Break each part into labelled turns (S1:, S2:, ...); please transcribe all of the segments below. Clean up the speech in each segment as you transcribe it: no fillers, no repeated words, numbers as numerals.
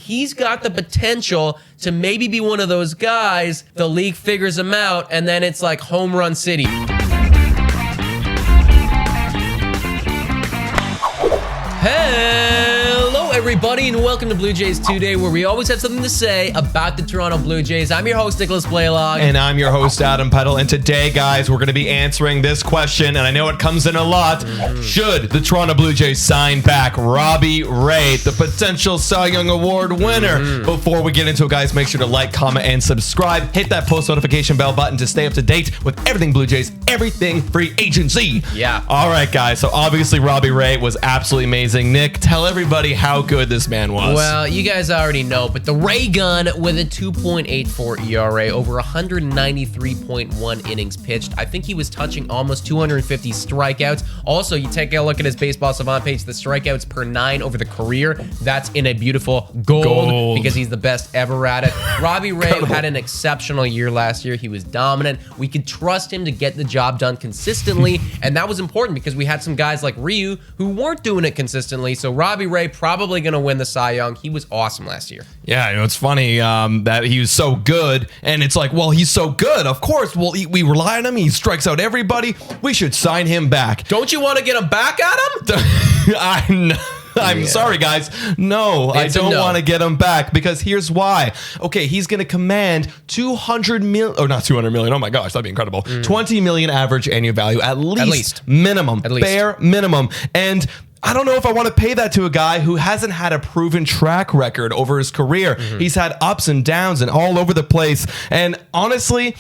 S1: he's got the potential to maybe be one of those guys. The league figures him out, and then it's like home run city. Hello, everybody, and welcome to Blue Jays Today, where we always have something to say about the Toronto Blue Jays. I'm your host, Nicholas Blaylock.
S2: And I'm your host, Adam Peddle. And today, guys, we're going to be answering this question, and I know it comes in a lot. Should the Toronto Blue Jays sign back Robbie Ray, the potential Cy Young Award winner? Before we get into it, guys, make sure to like, comment, and subscribe. Hit that post notification bell button to stay up to date with everything Blue Jays, everything free agency.
S1: Yeah.
S2: All right, guys. So obviously, Robbie Ray was absolutely amazing. Nick, tell everybody how good this man was.
S1: Well, you guys already know, but the Ray gun with a 2.84 ERA, over 193.1 innings pitched. I think he was touching almost 250 strikeouts. Also, you take a look at his Baseball Savant page, the strikeouts per 9 over the career. That's in a beautiful gold. Because he's the best ever at it. Robbie Ray had an exceptional year last year. He was dominant. We could trust him to get the job done consistently, and that was important because we had some guys like Ryu who weren't doing it consistently. So Robbie Ray probably going to win the Cy Young. He was awesome last year.
S2: Yeah, you know, it's funny that he was so good, and it's like, well, he's so good. Of course, we rely on him. He strikes out everybody. We should sign him back.
S1: Don't you want to get him back at him?
S2: I'm sorry, guys. No, I don't want to get him back because here's why. Okay, he's going to command 200 million, or not 200 million. Oh my gosh, that'd be incredible. 20 million average annual value, at least. Minimum, bare minimum. And I don't know if I want to pay that to a guy who hasn't had a proven track record over his career. He's had ups and downs and all over the place. And honestly,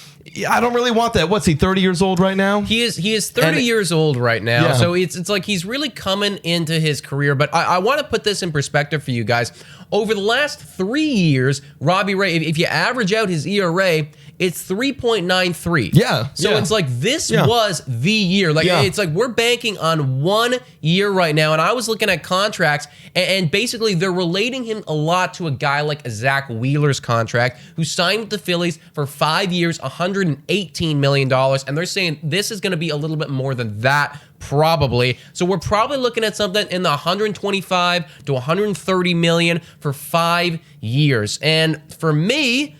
S2: I don't really want that. What's he, 30 years old right now?
S1: He is 30 years old right now. Yeah. So it's like he's really coming into his career. But I want to put this in perspective for you guys. Over the last 3 years, Robbie Ray, if you average out his ERA, it's 3.93.
S2: Yeah.
S1: So it's like this was the year. Like it's like we're banking on 1 year right now. And I was looking at contracts, and basically they're relating him a lot to a guy like Zach Wheeler's contract, who signed with the Phillies for 5 years, $118 million. And they're saying this is going to be a little bit more than that, probably. So we're probably looking at something in the 125 to 130 million for 5 years. And for me,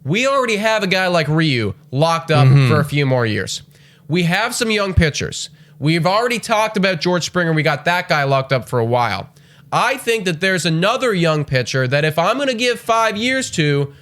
S1: we already have a guy like Ryu locked up for a few more years. We have some young pitchers. We've already talked about George Springer. We got that guy locked up for a while. I think that there's another young pitcher that if I'm going to give 5 years to,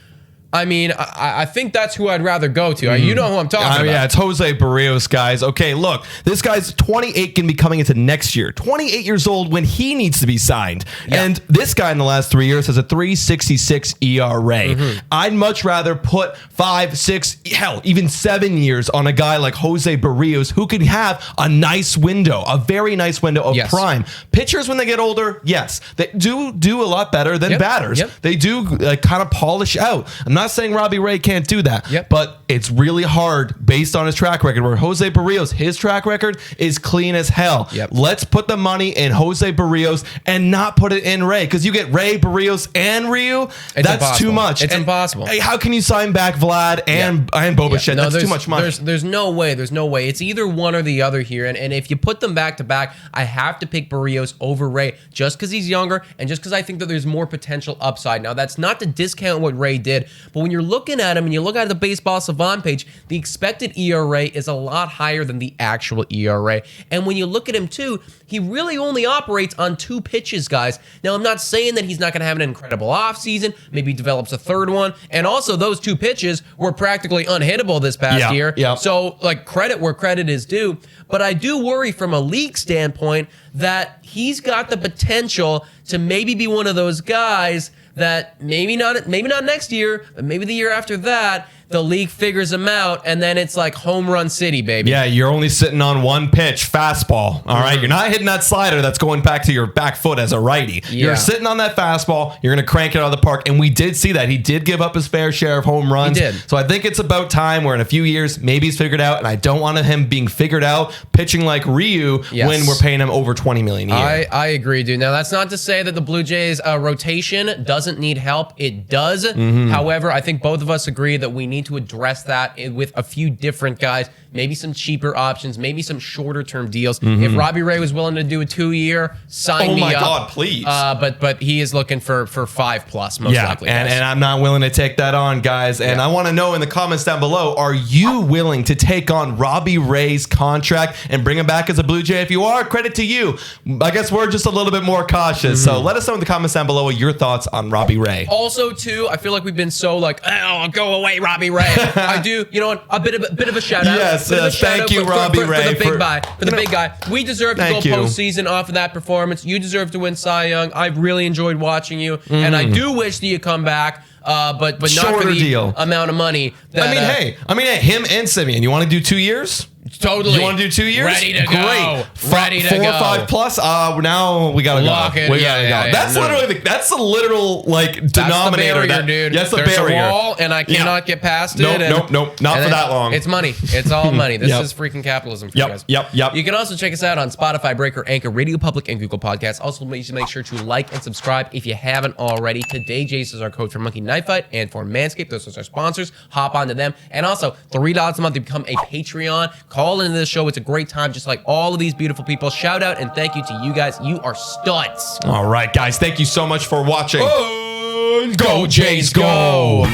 S1: I mean, I think that's who I'd rather go to. You know who I'm talking about.
S2: Yeah, it's Jose Barrios, guys. Okay, look, this guy's 28, can be coming into next year. 28 years old when he needs to be signed. Yeah. And this guy in the last 3 years has a 3.66 ERA. I'd much rather put 5, 6, hell, even 7 years on a guy like Jose Barrios, who could have a nice window, a very nice window of prime. Pitchers, when they get older, yes, they do a lot better than batters. They do kind of polish out. I'm not saying Robbie Ray can't do that, but it's really hard based on his track record, where Jose Barrios, his track record is clean as hell. Let's put the money in Jose Barrios and not put it in Ray, because you get Ray, Barrios, and Ryu. That's too much.
S1: It's impossible.
S2: How can you sign back Vlad and Bo Bichette? No, that's too much money.
S1: There's no way. There's no way. It's either one or the other here. And if you put them back to back, I have to pick Barrios over Ray just because he's younger and just because I think that there's more potential upside. Now, that's not to discount what Ray did, but when you're looking at him and you look at the Baseball Savant page, the expected ERA is a lot higher than the actual ERA. And when you look at him too, he really only operates on 2 pitches, guys. Now, I'm not saying that he's not going to have an incredible offseason. Maybe he develops a third one. And also, those 2 pitches were practically unhittable this past year. So, like, credit where credit is due. But I do worry from a league standpoint that he's got the potential to maybe be one of those guys that maybe not next year, but maybe the year after that, the league figures him out, and then it's like home run city, baby.
S2: Yeah, you're only sitting on 1 pitch, fastball. All right, you're not hitting that slider that's going back to your back foot as a righty. You're sitting on that fastball. You're going to crank it out of the park, and we did see that. He did give up his fair share of home runs.
S1: He did.
S2: So I think it's about time where in a few years, maybe he's figured out, and I don't want him being figured out pitching like Ryu when we're paying him over $20 million a year.
S1: I agree, dude. Now, that's not to say that the Blue Jays rotation doesn't need help. It does. However, I think both of us agree that we need need to address that with a few different guys, maybe some cheaper options, maybe some shorter term deals. If Robbie Ray was willing to do a 2-year, sign me up.
S2: Oh my God, please.
S1: But he is looking for 5+ most likely.
S2: And I'm not willing to take that on, guys. And I want to know in the comments down below, are you willing to take on Robbie Ray's contract and bring him back as a Blue Jay? If you are, credit to you. I guess we're just a little bit more cautious. So let us know in the comments down below your thoughts on Robbie Ray.
S1: Also, too, I feel like we've been so like, oh, go away, Robbie Ray. I do, you know what? A bit of a shout out.
S2: Yes, thank you, Robbie Ray,
S1: for the big guy. We deserve to go postseason off of that performance. You deserve to win Cy Young. I've really enjoyed watching you, and I do wish that you come back. But not
S2: Shorter
S1: for the
S2: deal.
S1: amount of money. That,
S2: I mean, hey, him and Simeon. You want to do 2 years?
S1: Totally.
S2: You want to do 2 years?
S1: Ready to
S2: Great.
S1: go. Ready to
S2: 4
S1: go.
S2: or 5+. Now we gotta
S1: Lock
S2: go.
S1: it.
S2: We gotta go. That's literally that's the literal denominator.
S1: That's the barrier, dude.
S2: That's the
S1: There's
S2: barrier.
S1: a wall, and I cannot get past it.
S2: Nope. Not for that long.
S1: It's money. It's all money. This is freaking capitalism for you guys.
S2: Yep.
S1: You can also check us out on Spotify, Breaker, Anchor, Radio Public, and Google Podcasts. Also, make sure to like and subscribe if you haven't already. Today, Jace is our code for Monkey Knife Fight and for Manscaped. Those are our sponsors. Hop onto them. And also, $3 a month to become a Patreon. Call into this show. It's a great time, just like all of these beautiful people. Shout out and thank you to you guys. You are studs.
S2: All right, guys. Thank you so much for watching.
S1: Go Jays, go!